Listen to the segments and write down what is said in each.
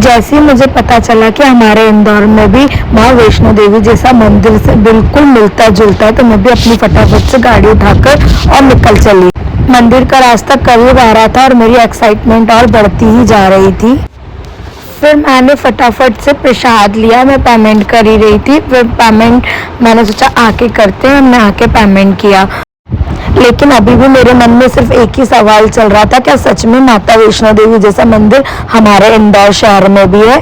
जैसे ही मुझे पता चला कि हमारे इंदौर में भी माँ वैष्णो देवी जैसा मंदिर से बिल्कुल मिलता जुलता है, तो मैं भी अपनी फटाफट से गाड़ी उठाकर और निकल चली। मंदिर का रास्ता करीब आ रहा था और मेरी एक्साइटमेंट और बढ़ती ही जा रही थी। फिर मैंने फटाफट से प्रसाद लिया, मैं पेमेंट कर ही रही थी। फिर पेमेंट मैंने सोचा आके करते हैं, हमने आके पेमेंट किया। लेकिन अभी भी मेरे मन में सिर्फ एक ही सवाल चल रहा था, क्या सच में माता वैष्णो देवी जैसा मंदिर हमारे इंदौर शहर में भी है?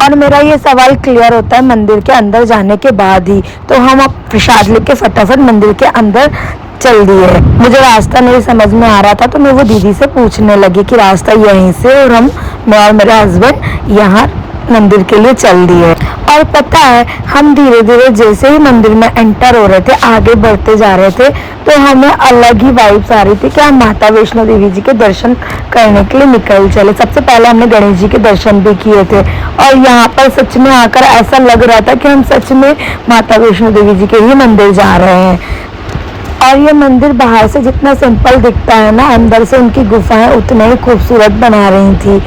और मेरा ये सवाल क्लियर होता है मंदिर के अंदर जाने के बाद ही। तो हम अब प्रसाद लेके फटाफट मंदिर के अंदर चल दिए। मुझे रास्ता नहीं समझ में आ रहा था, तो मैं वो दीदी से पूछने लगी कि रास्ता यहीं से, और मैं और मेरे हस्बैंड यहाँ मंदिर के लिए चल दिए। और पता है, हम धीरे धीरे जैसे ही मंदिर में एंटर हो रहे थे, आगे बढ़ते जा रहे थे, तो हमें अलग ही वाइब्स आ रही थी कि हम माता वैष्णो देवी जी के दर्शन करने के लिए निकल चले। सबसे पहले हमने गणेश जी के दर्शन भी किए थे, और यहाँ पर सच में आकर ऐसा लग रहा था कि हम सच में माता वैष्णो देवी जी के ही मंदिर जा रहे हैं। और ये मंदिर बाहर से जितना सिंपल दिखता है ना, अंदर से उनकी गुफाएं उतने ही खूबसूरत बना रही थी।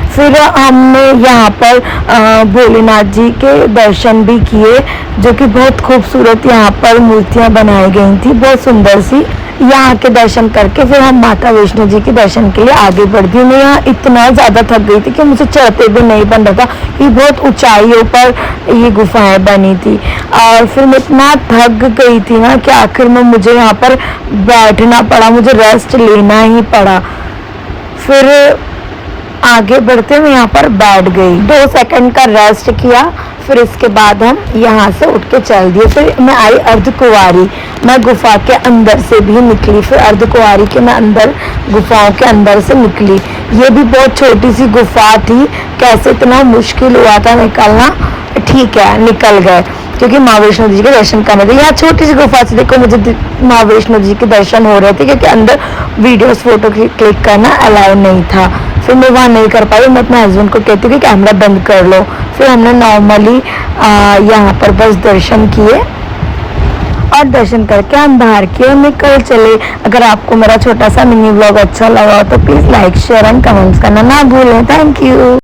फिर हमने यहाँ पर भोलेनाथ जी के दर्शन भी किए, जो कि बहुत खूबसूरत यहाँ पर मूर्तियाँ बनाई गई थी, बहुत सुंदर सी। यहाँ के दर्शन करके फिर हम माता वैष्णो जी के दर्शन के लिए आगे बढ़ गई। मैं यहाँ इतना ज़्यादा थक गई थी कि मुझे चढ़ते भी नहीं बन रहा था, कि बहुत ऊंचाइयों पर ये गुफाएं बनी थी। और फिर मैं इतना थक गई थी ना कि आखिर में मुझे यहाँ पर बैठना पड़ा, मुझे रेस्ट लेना ही पड़ा। फिर आगे बढ़ते हुए यहाँ पर बैठ गई, 2 सेकंड का रेस्ट किया। फिर इसके बाद हम यहाँ से उठ के चल दिए। फिर मैं आई अर्धकुंवारी, मैं गुफा के अंदर से भी निकली। फिर अर्धकुंवारी के मैं अंदर गुफाओं के अंदर से निकली। ये भी बहुत छोटी सी गुफा थी, कैसे इतना मुश्किल हुआ था निकलना, ठीक है निकल गए, क्योंकि माँ वैष्णो जी के दर्शन करने थे। यहाँ छोटी सी गुफा से देखो मुझे माँ वैष्णो जी के दर्शन हो रहे थे, क्योंकि अंदर वीडियोस फोटो क्लिक करना अलाउ नहीं था। फिर मैं वहाँ नहीं कर पाई, मैं अपने हस्बैंड को कहती कि कैमरा बंद कर लो। फिर हमने नॉर्मली यहाँ पर बस दर्शन किए, और दर्शन करके हम बाहर की ओर निकल चले। अगर आपको मेरा छोटा सा मिनी व्लॉग अच्छा लगा हो तो please like share and comments करना ना भूलें। Thank you.